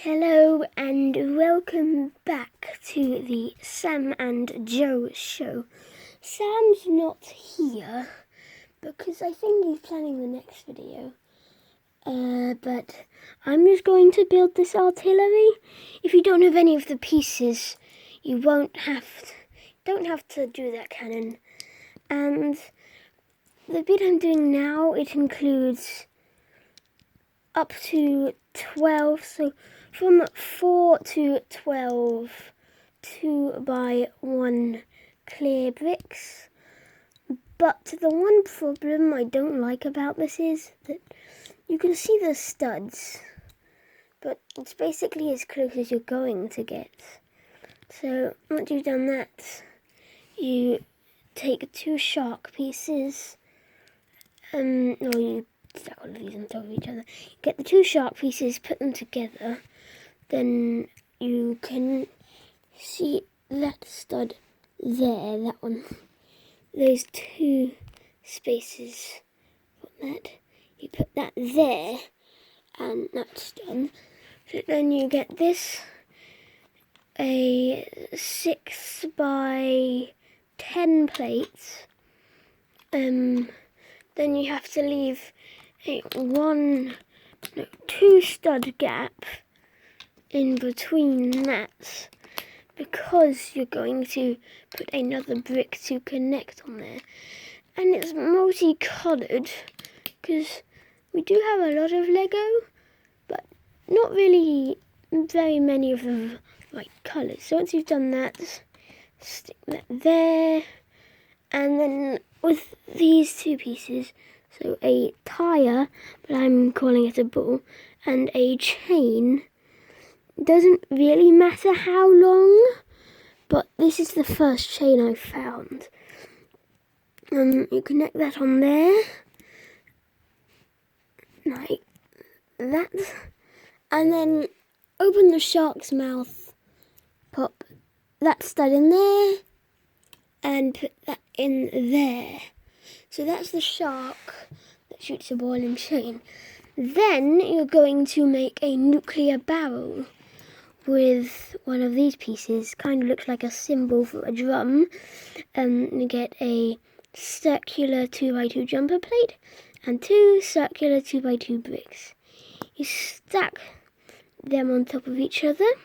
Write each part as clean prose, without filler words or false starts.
Hello and welcome back to the Sam and Joe show. Sam's not here because I think he's planning the next video. But I'm just going to build this artillery. If you don't have any of the pieces, you don't have to do that cannon. And the bit I'm doing now, it includes up to 12, so from 4 to 12 2x1 clear bricks. But the one problem I don't like about this is that you can see the studs, but it's basically as close as you're going to get. So once you've done that, you take 2 shark pieces, you stack all of these on top of each other. Get the 2 shark pieces, put them together, then you can see that stud there, that one. Those 2 spaces, you put that there, and that's done. So then you get this, a 6x10 plate. Then you have to leave a 2 stud gap in between that, because you're going to put another brick to connect on there. And it's multicoloured because we do have a lot of Lego, but not really very many of the right colours. So once you've done that, stick that there, and then with these 2 pieces, so a tyre, but I'm calling it a ball, and a chain. Doesn't really matter how long, but this is the first chain I found. You connect that on there, like that, and then open the shark's mouth, pop that stud in there, and put that in there. So that's the shark that shoots a ball and chain. Then you're going to make a nuclear barrel with one of these pieces. Kind of looks like a symbol for a drum. You get a circular 2x2 jumper plate and 2 circular 2x2 bricks. You stack them on top of each other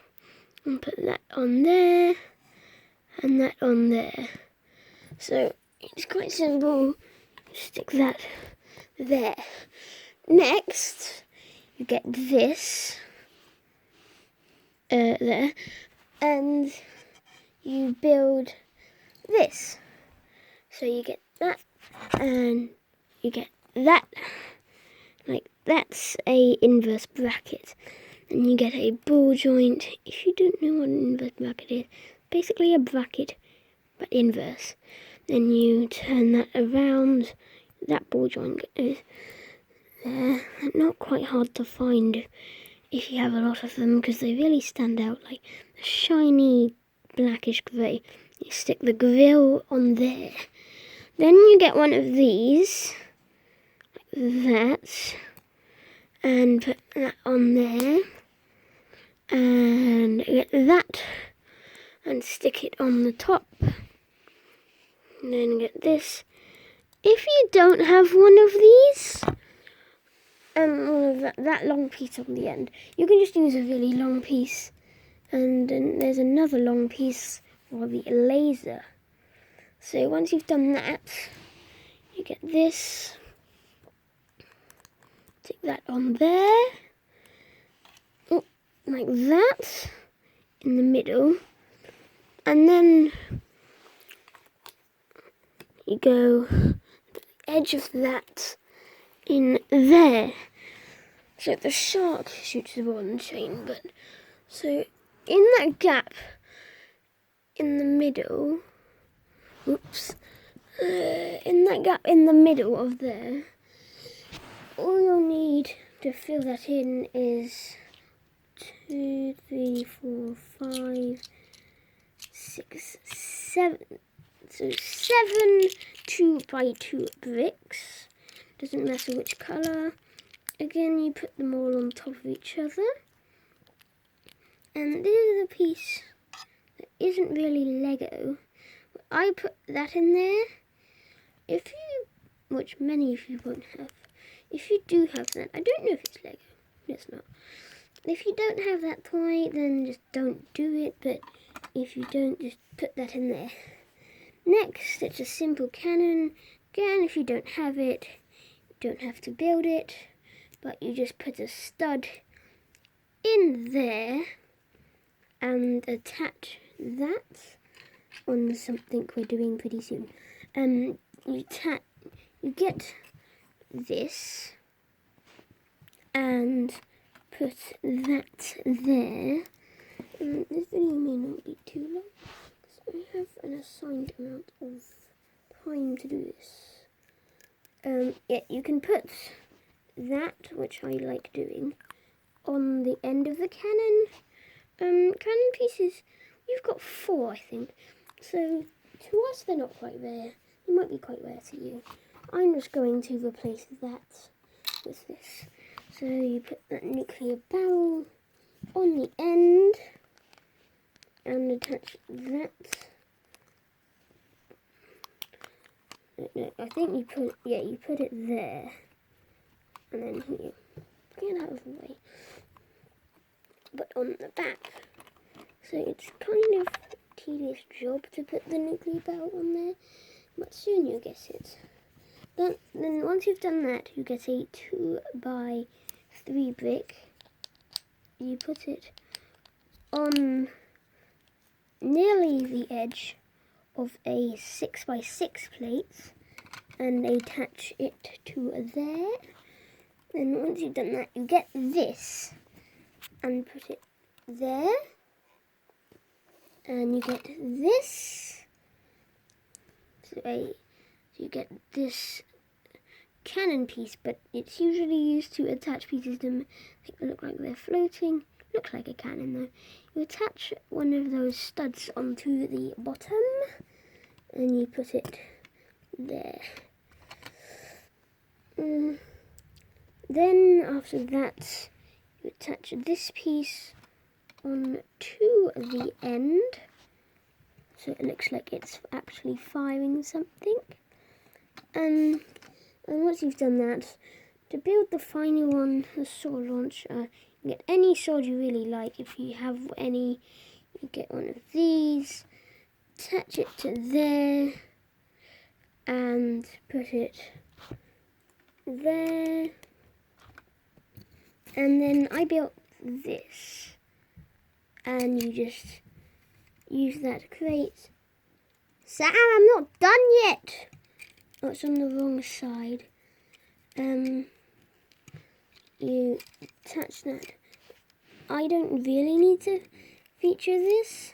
and put that on there and that on there. So it's quite simple. Stick that there. Next, you get this there, and you build this. So you get that, and you get that. Like, that's a inverse bracket. And you get a ball joint. If you don't know what an inverse bracket is, basically a bracket, but inverse. Then you turn that around. That ball joint is there. Not quite hard to find if you have a lot of them, because they really stand out, like a shiny blackish grey. You stick the grill on there. Then you get one of these, like that, and put that on there, and get that, and stick it on the top. And then get this. If you don't have one of these, that long piece on the end, you can just use a really long piece. And then there's another long piece for the laser. So once you've done that, you get this. Stick that on there, like that, in the middle. And then you go to the edge of that in there. So the shark shoots the ball and chain, but so in that gap in the middle, in that gap in the middle of there, all you'll need to fill that in is 2, 3, 4, 5, 6, 7. So 7 2x2 bricks. Doesn't matter which colour. Again, you put them all on top of each other. And this is the piece that isn't really Lego. I put that in there. If you, which many of you won't have, if you do have that, I don't know if it's Lego. It's not. If you don't have that toy, then just don't do it. But if you don't, just put that in there. Next, it's a simple cannon. Again, if you don't have it, you don't have to build it. But you just put a stud in there and attach that on something we're doing pretty soon. You get this and put that there. This video may not be too long because I have an assigned amount of time to do this. Yeah, you can put that, which I like doing, on the end of the cannon. Cannon pieces, you've got 4, I think. So to us, they're not quite rare. They might be quite rare to you. I'm just going to replace that with this. So you put that nuclear barrel on the end and attach that. No, I think you put it there. And then here. Get out of the way. But on the back. So it's kind of a tedious job to put the nuclear barrel on there, but soon you'll get it. Then once you've done that, you get a 2x3 brick. You put it on nearly the edge of a 6x6 plate and attach it to there. Then once you've done that, you get this and put it there. And you get this. So you get this cannon piece, but it's usually used to attach pieces to make them look like they're floating. Looks like a cannon though. You attach one of those studs onto the bottom and you put it there. Then after that, you attach this piece on to the end, so it looks like it's actually firing something. And once you've done that, to build the final one, the sword launcher, you get any sword you really like. If you have any, you get one of these, attach it to there, and put it there. And then I built this, and you just use that to create. Sam, I'm not done yet. Oh, it's on the wrong side. You attach that. I don't really need to feature this.